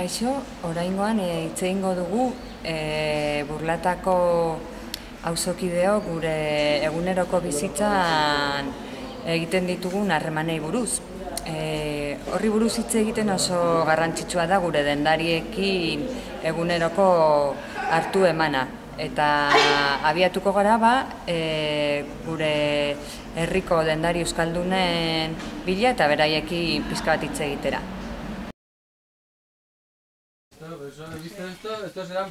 Kaixo, oraingoan hitz egingo dugu Burlatako auzokideok gure eguneroko bizitzan egiten ditugun harremanei buruz. Horri buruz hitz egiten oso garrantzitsua da gure dendariekin eguneroko hartu emana. Eta abiatuko gara gure herriko dendari euskaldunen bila eta beraiekin pixka bat hitz egitera.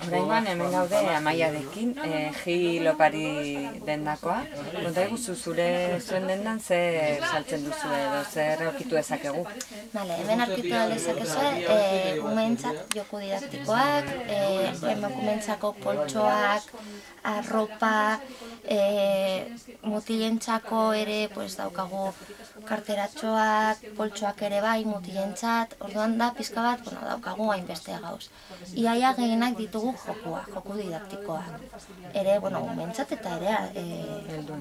Oraingoan hemen gaude Amaiarekin, Gil opari dendakoa. Konta eguzu zuen dendan zer saltzen duzu edo zer aurkitu dezakegu? Hemen aurkitu dezakezue umeentzat joku didaktikoak, emakumeentzako poltsoak, arropa, mutilentzako ere daukagu karteratxoak, poltsoak ere bai mutilentzat, orduan da pizka bat daukagu hainbeste gauz. Iaia gehienak ditugu joku didaktikoa. Ere, umeentzat eta ere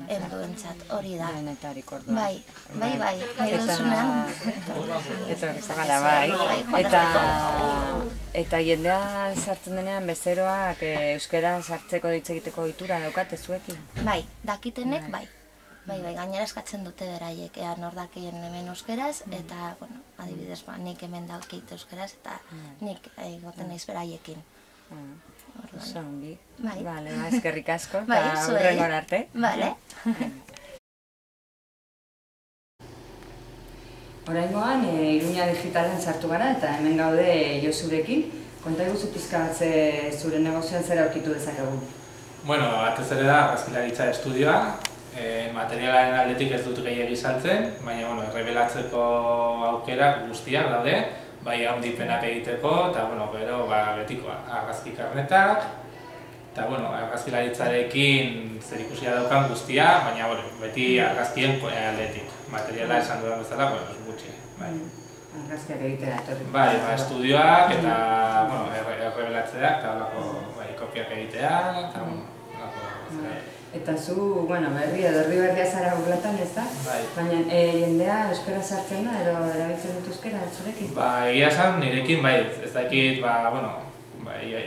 helduentzat hori da. Bai, duzunean. Eta jendea sartzen denean bezeroak euskara sartzeko hitz egiteko ohitura daukate zuekin? Bai, dakitenek bai. Bai, gainera eskatzen dute beraiek, ea nor dakien hemen euskeraz, eta, adibidez, nik hemen dakit euskeraz, eta nik egoten naiz beraiekin. Oso ongi. Bai. Eskerrik asko, eta hurrengoan arte. Bale. Oraingoan, Iruña Digitalen sartu gara, eta hemen gaude Josurekin. Konta eguzu pizka bat zure negozioan zer aurkitu dezakegu? Batez ere da argazkilaritza estudioa. Materialaren aldetik ez dut gehiegi saltzen, baina errebelatzeko aukerak guztiak daude, bai handipenak egiteko, eta gero betikoa, argazki karnetak, eta argazkilaritzarekin zerikusia daukan guztia, baina beti argazkien aldetik. Materiala esan dudan bezala, gutxi. Argazkiak egitera etorri. Bai, estudioak eta errebelatzeak, eta kopiak egitea, eta zu, berria zara Burlatan, ez da? Bai. Baina jendea euskara sartzen da, edo erabiltzen dut euskara zurekin? Egia esan, nirekin ez dakit,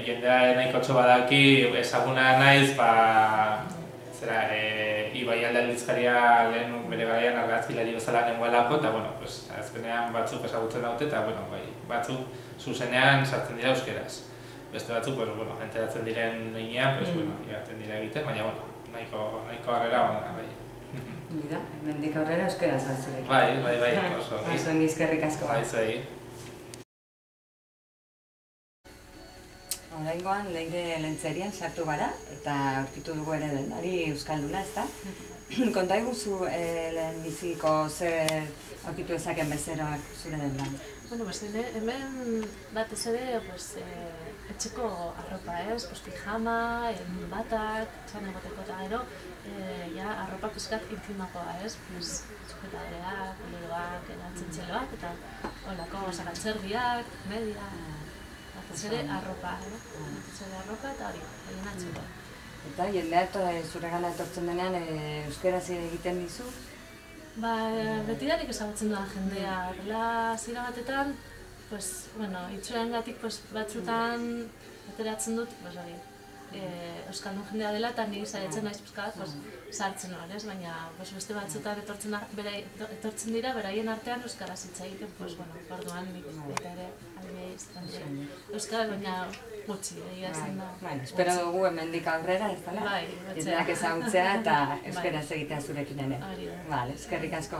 jendea nahikotxo badaki, ezaguna naiz, Ibai Aldizkaria lehen bere garaian argazkilari bezala nengoelako, eta azkenean batzuk ezagutzen daute, eta batzuk zuzenean sartzen dira euskeraz. Beste batzuk, enteratzen diren heinean, iraten dira egiten, baina nahiko harrera hona. Mira, hemendik aurrera euskara sartzurekin. Bai, oso. Oso ongi eskerrik asko. Bai, zuei. Oraingoan Leire Lentzerian sartu gara, eta aurkitu dugu ere dendari euskalduna, ez da? Konta eguzu lehenbiziko zer aurkitu dezaken bezeroak zure dendan? Hemen batez ere etxeko arropa, pijama, batak, txan egoteko eta gero, arropa pizkat intimakoa, txupetadoreak, kuleroak, txentxeloak, eta holako zarantzerdiak, media, batez ere arropa, eta hori, egin atxeko. Eta jendea zure gana etortzen denean euskeraz egiten dizu? Betidanik ezagutzen duan jendea, zira batetan, itxurengatik batzutan ateratzen dut, euskaldun jendea dela eta niri zaitzen naiz pizka bat sartzen hor, baina beste batzutan etortzen dira, beraien artean euskaraz hitz egiten, orduan nik eta ere euskaraz baina gutxi, egia zen da. Espero dugu hemendik aurrera, ez dela? Jendeak ezagutzea eta euskaraz egitea zurekin ere. Eskerrik asko.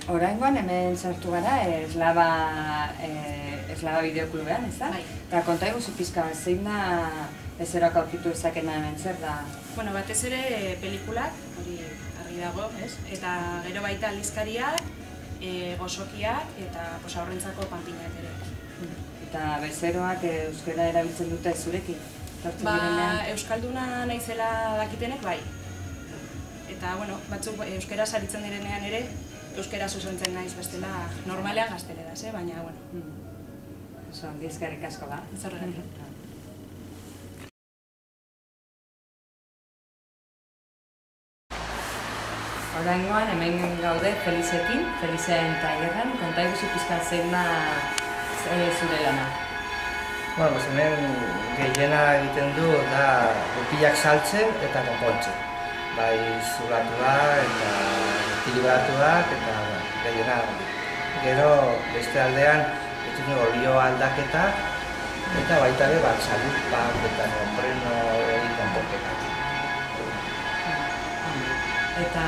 Oraingoan hemen sartu gara Eslaba bideoklubean, ez da? Eta konta eguzu pizka bat, zein da bezeroak aurkitu dezakena hemen zer da? Batez ere pelikulak, hori argi dago, eta gero baita aldizkariak, gozokiak eta haurrentzako panpinak ere. Eta bezeroak euskara erabiltzen dute zurekin? Euskalduna naizela dakitenek bai. Eta batzuk euskara saritzen direnean ere, euskara zuzentzen naiz bestela normalean gazteleraz, baina, Oso, ongi eskerrik asko da. Oraingoan hemen gaude Felizekin, Felizen tailerran, konta iguzu pizka zein da zure lana. Bueno, hemen gehiena egiten du da gurpilak saltzen eta konpontzen. Bai zulatuak eta ekilibratuak eta gehiena. Gero beste aldean egiten du olio aldaketak eta baita ere salutpak eta neopreno konponketak. Eta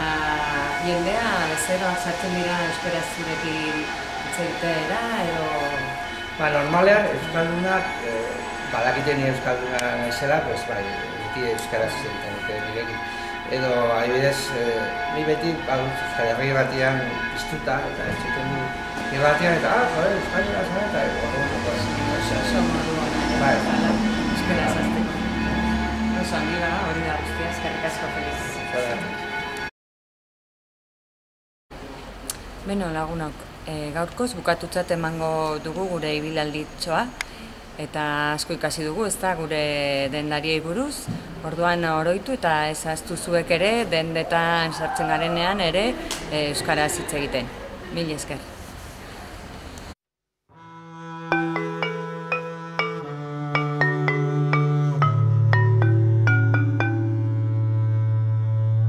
jendea bezeroak sartzen dira euskaraz zurekin hitz egitera edo... Normalean euskaldunak badakiten euskalduna naizela, bai, beti euskaraz hitz egiten dute nirekin. Edo, adibidez, ni beti Euskal Herri irratian piztuta eta entzuten du irratian eta euskalduna zara eta oso modu hona, euskaraz azteko. Oso hangi gara, hori da guztia, eskerrik asko Feliz. Beno, lagunok, gaurkoz bukatutzat emango dugu gure ibilaldietxoa eta asko ikasi dugu, ez da, gure dendariei buruz. Orduan oroitu eta ez ahaztu zuek ere, dendetan sartzen garenean ere euskaraz hitz egiten. Mil esker.